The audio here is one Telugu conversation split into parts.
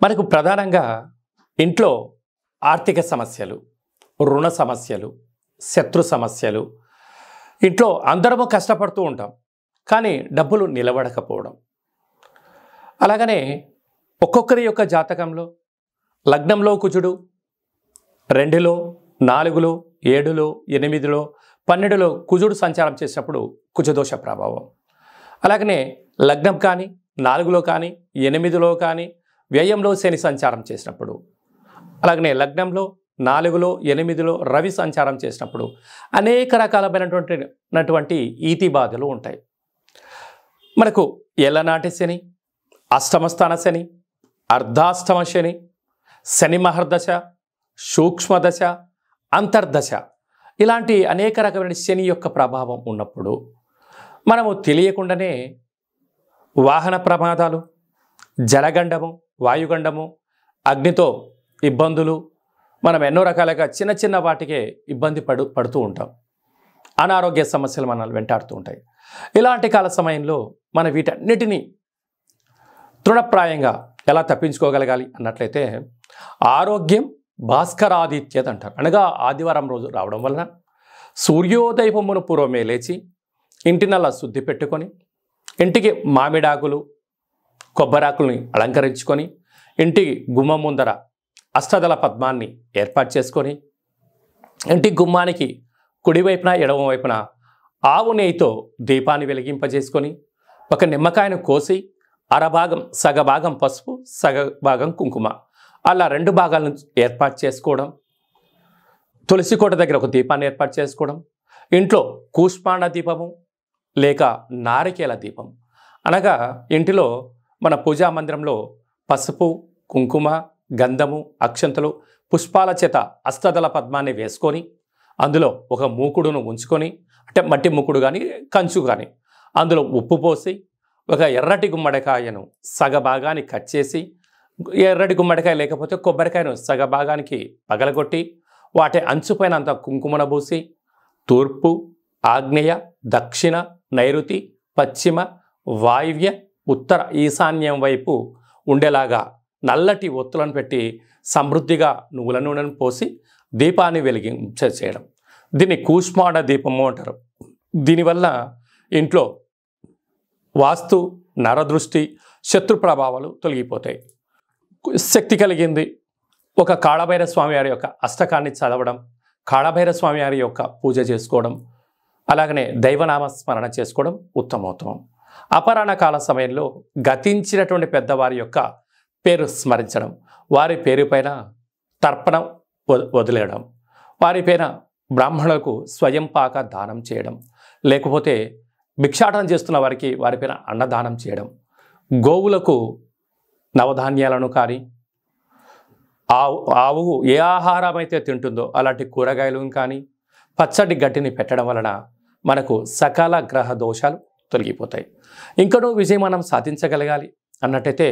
మనకు ప్రధానంగా ఇంట్లో ఆర్థిక సమస్యలు, రుణ సమస్యలు, శత్రు సమస్యలు, ఇంట్లో అందరము కష్టపడుతూ ఉంటాం కానీ డబ్బులు నిలబడకపోవడం. అలాగనే ఒక్కొక్కరి యొక్క జాతకంలో లగ్నంలో కుజుడు 2లో 4లో 7లో 8లో 12లో కుజుడు సంచారం చేసినప్పుడు కుజదోష ప్రభావం. అలాగనే లగ్నం కానీ 4లో కానీ 8లో కానీ వ్యయంలో శని సంచారం చేసినప్పుడు, అలాగనే లగ్నంలో 4లో 8లో రవి సంచారం చేసినప్పుడు అనేక రకాలమైనటువంటి ఈతి బాధలు ఉంటాయి. మనకు ఏళ్ళనాటి శని, అష్టమస్థాన శని, అర్ధాష్టమ శని, శని మహర్దశ, సూక్ష్మదశ, అంతర్దశ ఇలాంటి అనేక రకమైన శని యొక్క ప్రభావం ఉన్నప్పుడు మనము తెలియకుండానే వాహన ప్రమాదాలు, జలగండము, వాయుగండము, అగ్నితో ఇబ్బందులు, మనం ఎన్నో రకాలుగా చిన్న చిన్న వాటికే ఇబ్బంది పడుతూ ఉంటాం. అనారోగ్య సమస్యలు మనల్ని వెంటాడుతూ ఉంటాయి. ఇలాంటి కాల సమయంలో మనం వీటన్నిటినీ తృణప్రాయంగా ఎలా తప్పించుకోగలగాలి అన్నట్లయితే ఆరోగ్యం భాస్కరాదిత్యత అంటారు. అనగా ఆదివారం రోజు రావడం వలన సూర్యోదయమును పూర్వమే లేచి ఇంటినల్లా శుద్ధి పెట్టుకొని, ఇంటికి మామిడాకులు కొబ్బరాకుల్ని అలంకరించుకొని, ఇంటి గుమ్మం ముందర అష్టదళ పద్మాన్ని ఏర్పాటు చేసుకొని, ఇంటి గుమ్మానికి కుడివైపున ఎడమ వైపున ఆవు నెయ్యితో దీపాన్ని వెలిగింపజేసుకొని, ఒక నిమ్మకాయను కోసి అరభాగం సగభాగం పసుపు సగభాగం కుంకుమ అలా 2 భాగాలను ఏర్పాటు చేసుకోవడం, తులసి కోట దగ్గర ఒక దీపాన్ని ఏర్పాటు చేసుకోవడం, ఇంట్లో కూష్మాండ దీపము లేక నారికేల దీపం అనగా ఇంటిలో మన పూజా మందిరంలో పసుపు కుంకుమ గంధము అక్షంతలు పుష్పాల చేత అష్టదళ పద్మాన్ని వేసుకొని అందులో ఒక మూకుడును ఉంచుకొని, అంటే మట్టి మూకుడు కానీ కంచు కానీ అందులో ఉప్పు పోసి ఒక ఎర్రటి గుమ్మడికాయను సగభాగాన్ని కట్ చేసి, ఎర్రటి గుమ్మడికాయ లేకపోతే కొబ్బరికాయను సగభాగానికి పగలగొట్టి వాటి అంచుపైన అంత కుంకుమను పూసి తూర్పు, ఆగ్నేయ, దక్షిణ, నైరుతి, పశ్చిమ, వాయువ్య, ఉత్తర, ఈశాన్యం వైపు ఉండేలాగా నల్లటి ఒత్తులను పెట్టి సమృద్ధిగా నువ్వుల నూనెను పోసి దీపాన్ని వెలిగించేయడం. దీన్ని కూష్మాండ దీపము అంటారు. దీనివల్ల ఇంట్లో వాస్తు, నరదృష్టి, శత్రు ప్రభావాలు తొలగిపోతాయి. శక్తి కలిగింది ఒక కాళభైరవ స్వామి వారి యొక్క అష్టకాన్ని చదవడం, కాళభైరవ స్వామి వారి యొక్క పూజ చేసుకోవడం, అలాగనే దైవనామ స్మరణ చేసుకోవడం ఉత్తమోత్తమం. అపరాహ్న కాల సమయంలో గతించినటువంటి పెద్దవారి యొక్క పేరు స్మరించడం, వారి పేరు పైన తర్పణం వదిలేయడం, వారి పైన బ్రాహ్మణులకు స్వయం పాక దానం చేయడం, లేకపోతే భిక్షాటన చేస్తున్న వారికి వారిపైన అన్నదానం చేయడం, గోవులకు నవధాన్యాలను కానీ ఆవు ఏ ఆహారం అయితే తింటుందో అలాంటి కూరగాయలను కానీ పచ్చడి గడ్డిని పెట్టడం వలన మనకు సకల గ్రహ దోషాలు తొలగిపోతాయి. ఇంకనూ విజయం మనం సాధించగలగాలి అన్నట్టయితే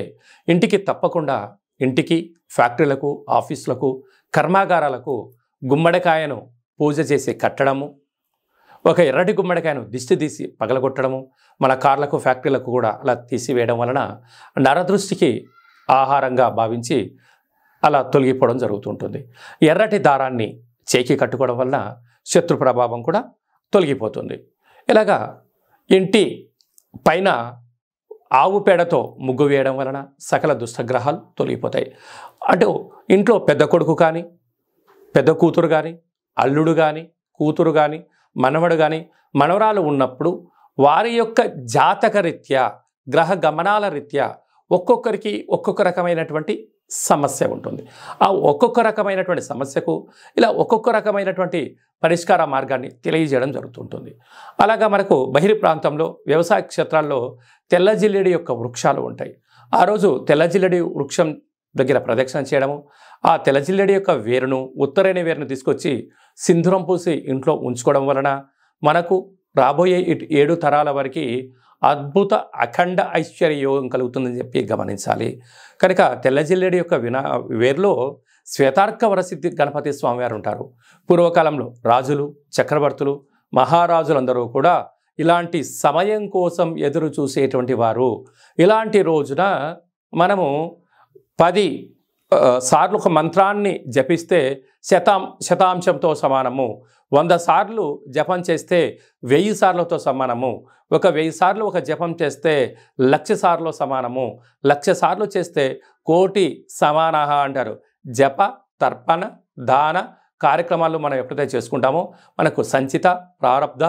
ఇంటికి తప్పకుండా ఇంటికి, ఫ్యాక్టరీలకు, ఆఫీసులకు, కర్మాగారాలకు గుమ్మడికాయను పూజ చేసి కట్టడము, ఒక ఎర్రటి గుమ్మడికాయను దిష్టి తీసి పగలగొట్టడము, మన కార్లకు, ఫ్యాక్టరీలకు కూడా అలా తీసివేయడం వలన నరదృష్టికి ఆహారంగా భావించి అలా తొలగిపోవడం జరుగుతుంటుంది. ఎర్రటి దారాన్ని చేకి కట్టుకోవడం వలన శత్రు ప్రభావం కూడా తొలగిపోతుంది. ఇలాగా ఇంటి పైన ఆవు పేడతో ముగ్గు వేయడం వలన సకల దుష్టగ్రహాలు తొలగిపోతాయి. అటు ఇంట్లో పెద్ద కొడుకు కానీ, పెద్ద కూతురు కానీ, అల్లుడు కానీ, కూతురు కానీ, మనవడు కానీ, మనవరాలు ఉన్నప్పుడు వారి యొక్క జాతక రీత్యా, గ్రహ గమనాల రీత్యా ఒక్కొక్కరికి ఒక్కొక్క రకమైనటువంటి సమస్య ఉంటుంది. ఆ ఒక్కొక్క రకమైనటువంటి సమస్యకు ఇలా ఒక్కొక్క రకమైనటువంటి పరిష్కార మార్గాన్ని తెలియజేయడం జరుగుతుంటుంది. అలాగా మనకు బహిరి ప్రాంతంలో వ్యవసాయ క్షేత్రాల్లో తెల్ల జిల్లేడి యొక్క వృక్షాలు ఉంటాయి. ఆ రోజు తెల్ల జిల్లేడి వృక్షం దగ్గర ప్రదక్షిణ చేయడము, ఆ తెల్ల జిల్లేడి యొక్క వేరును, ఉత్తరైన వేరును తీసుకొచ్చి సింధూరం పూసి ఇంట్లో ఉంచుకోవడం వలన మనకు రాబోయే 7 తరాల వరకు అద్భుత అఖండ ఐశ్వర్య యోగం కలుగుతుందని చెప్పి గమనించాలి. కనుక తెల్ల జిల్లేడి యొక్క వేరులో శ్వేతార్క వరసిద్ధి గణపతి స్వామివారు ఉంటారు. పూర్వకాలంలో రాజులు, చక్రవర్తులు, మహారాజులందరూ కూడా ఇలాంటి సమయం కోసం ఎదురు చూసేటువంటి వారు. ఇలాంటి రోజున మనము 10 సార్లు ఒక మంత్రాన్ని జపిస్తే శతాంశంతో సమానము. 100 సార్లు జపం చేస్తే 1000 సార్లతో సమానము. 1000 సార్లు ఒక జపం చేస్తే 1,00,000 సార్లు సమానము. 1,00,000 సార్లు చేస్తే 1,00,00,000 సమానః అంటారు. జప, తర్పణ, దాన కార్యక్రమాలు మనం ఎప్పుడైతే చేసుకుంటామో మనకు సంచిత, ప్రారబ్ధ,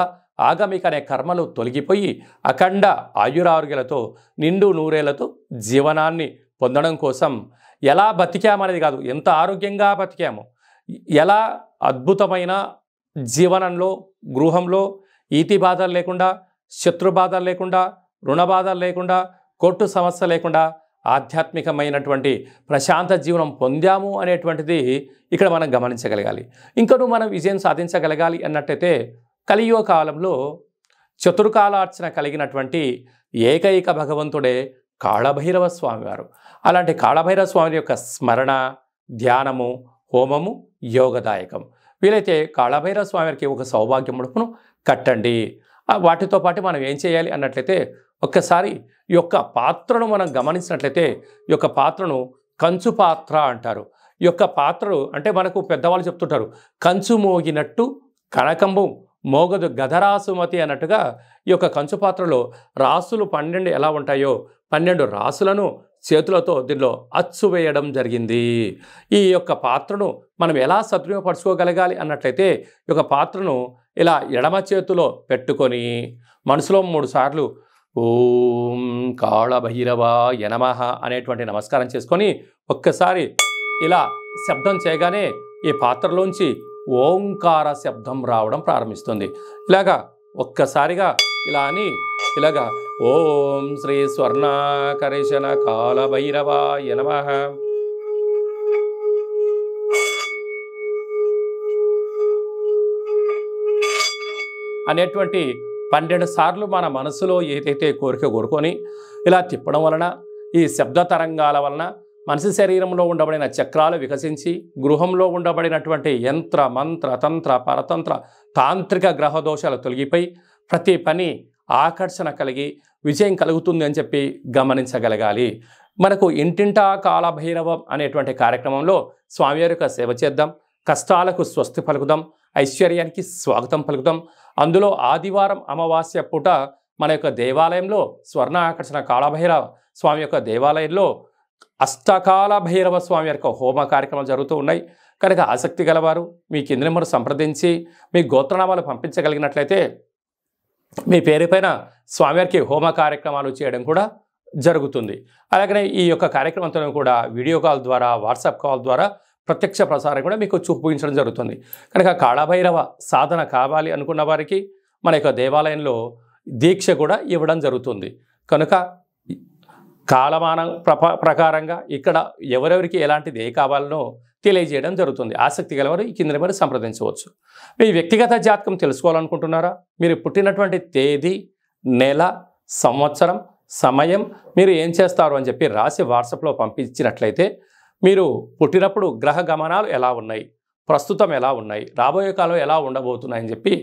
ఆగమిక అనే కర్మలు తొలగిపోయి అఖండ ఆయురారోగ్యాలతో నిండు నూరేళ్లతో జీవనాన్ని పొందడం కోసం ఎలా బతికామనేది కాదు, ఎంత ఆరోగ్యంగా బతికాము, ఎలా అద్భుతమైన జీవనంలో గృహంలో ఈతి బాధలు లేకుండా, శత్రు బాధలు లేకుండా, రుణ బాధలు లేకుండా, కోర్టు సమస్య లేకుండా ఆధ్యాత్మికమైనటువంటి ప్రశాంత జీవనం పొందాము అనేటువంటిది ఇక్కడ మనం గమనించగలగాలి. ఇంకను మనం విజయం సాధించగలగాలి అన్నట్టయితే కలియుగ కాలంలో చతుర్కాలార్చన కలిగినటువంటి ఏకైక భగవంతుడే కాళభైరవ స్వామివారు. అలాంటి కాళభైరవ స్వామి యొక్క స్మరణ, ధ్యానము, హోమము యోగదాయకం. వీలైతే కాళభైరవ స్వామివారికి ఒక సౌభాగ్య ముడుపును కట్టండి. వాటితో పాటు మనం ఏం చేయాలి అన్నట్లయితే ఒక్కసారి ఈ యొక్క పాత్రను మనం గమనించినట్లయితే ఈ యొక్క పాత్రను కంచు పాత్ర అంటారు. ఈ యొక్క పాత్రలు అంటే మనకు పెద్దవాళ్ళు చెప్తుంటారు, కంచు మోగినట్టు కనకంబు మోగదు గధరాసుమతి అన్నట్టుగా ఈ యొక్క కంచు పాత్రలో రాసులు 12 ఎలా ఉంటాయో 12 రాసులను చేతులతో దీనిలో అచ్చు వేయడం జరిగింది. ఈ యొక్క పాత్రను మనం ఎలా సద్వినియోగపరచుకోగలగాలి అన్నట్లయితే ఈ యొక్క పాత్రను ఇలా ఎడమ చేతిలో పెట్టుకొని మనసులో 3 సార్లు ఓం కాళభైరవాయ నమః అనేటువంటి నమస్కారం చేసుకొని ఒక్కసారి ఇలా శబ్దం చేయగానే ఈ పాత్రలోంచి ఓంకార శబ్దం రావడం ప్రారంభిస్తుంది. ఇలాగా ఒక్కసారిగా ఇలా అని ఇలాగా ఓం శ్రీ స్వర్ణాకర్షణ కాళభైరవాయ నమః అనేటువంటి 12 సార్లు మన మనసులో ఏదైతే కోరిక కోరుకొని ఇలా తిప్పడం వలన ఈ శబ్ద తరంగాల వలన మనిషి శరీరంలో ఉండబడిన చక్రాలు వికసించి గృహంలో ఉండబడినటువంటి యంత్ర, మంత్ర, తంత్ర, పరతంత్ర, తాంత్రిక గ్రహ దోషాలు తొలగిపోయి ప్రతి పని ఆకర్షణ కలిగి విజయం కలుగుతుంది అని చెప్పి గమనించగలగాలి. మనకు ఇంటింటా కాళభైరవం అనేటువంటి కార్యక్రమంలో స్వామివారి యొక్క సేవ చేద్దాం, కష్టాలకు స్వస్తి పలుకుదాం, ఐశ్వర్యానికి స్వాగతం పలుకుదాం. అందులో ఆదివారం అమావాస్య పూట మన యొక్క దేవాలయంలో స్వర్ణ ఆకర్షణ కాళభైరవ స్వామి యొక్క దేవాలయంలో అష్టకాల భైరవ స్వామి యొక్క హోమ కార్యక్రమాలు జరుగుతూ ఉన్నాయి. కనుక ఆసక్తి గలవారు మీ కింది నెంబర్ సంప్రదించి మీ గోత్రనామాలు పంపించగలిగినట్లయితే మీ పేరు పైన స్వామివారికి హోమ కార్యక్రమాలు చేయడం కూడా జరుగుతుంది. అలాగనే ఈ యొక్క కార్యక్రమంతో కూడా వీడియో కాల్ ద్వారా, వాట్సాప్ కాల్ ద్వారా ప్రత్యక్ష ప్రసారం కూడా మీకు చూపించడం జరుగుతుంది. కనుక కాళభైరవ సాధన కావాలి అనుకున్న వారికి మన యొక్క దేవాలయంలో దీక్ష కూడా ఇవ్వడం జరుగుతుంది. కనుక కాలమానం ప్రకారంగా ఇక్కడ ఎవరెవరికి ఎలాంటిది ఏ కావాలనో తెలియజేయడం జరుగుతుంది. ఆసక్తి గలవారు ఈ కింద నెంబర్ సంప్రదించవచ్చు. మీ వ్యక్తిగత జాతకం తెలుసుకోవాలనుకుంటున్నారా? మీరు పుట్టినటువంటి తేదీ, నెల, సంవత్సరం, సమయం, మీరు ఏం చేస్తారు అని చెప్పి రాసి వాట్సాప్లో పంపించినట్లయితే మీరు పుట్టినప్పుడు గ్రహ గమనాలు ఎలా ఉన్నాయి, ప్రస్తుతం ఎలా ఉన్నాయి, రాబోయే కాలం ఎలా ఉండబోతున్నాయని చెప్పి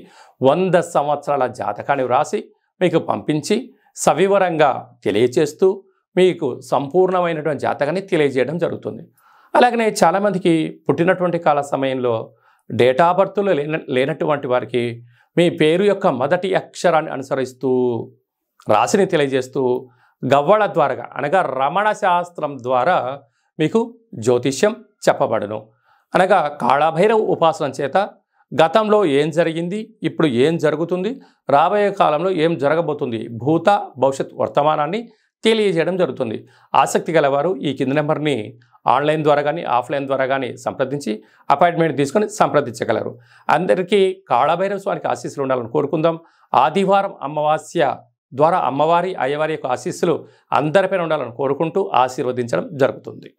100 సంవత్సరాల జాతకాన్ని వ్రాసి మీకు పంపించి సవివరంగా తెలియచేస్తూ మీకు సంపూర్ణమైనటువంటి జాతకాన్ని తెలియజేయడం జరుగుతుంది. అలాగనే చాలామందికి పుట్టినటువంటి కాల సమయంలో డేట్ ఆఫ్ బర్త్లో లేనటువంటి వారికి మీ పేరు యొక్క మొదటి అక్షరాన్ని అనుసరిస్తూ రాశిని తెలియజేస్తూ గవ్వళ ద్వారా అనగా రమణ శాస్త్రం ద్వారా మీకు జ్యోతిష్యం చెప్పబడును. అనగా కాళభైరవ ఉపాసన చేత గతంలో ఏం జరిగింది, ఇప్పుడు ఏం జరుగుతుంది, రాబోయే కాలంలో ఏం జరగబోతుంది, భూత భవిష్యత్ వర్తమానాన్ని తెలియజేయడం జరుగుతుంది. ఆసక్తి గలవారు ఈ కింది నెంబర్ని ఆన్లైన్ ద్వారా కానీ ఆఫ్లైన్ ద్వారా కానీ సంప్రదించి అపాయింట్మెంట్ తీసుకొని సంప్రదించగలరు. అందరికీ కాళభైరవ స్వామికి ఆశీస్సులు ఉండాలని కోరుకుందాం. ఆదివారం అమావాస్య ద్వారా అమ్మవారి అయ్యవారి యొక్క ఆశీస్సులు అందరిపైన ఉండాలని కోరుకుంటూ ఆశీర్వదించడం జరుగుతుంది.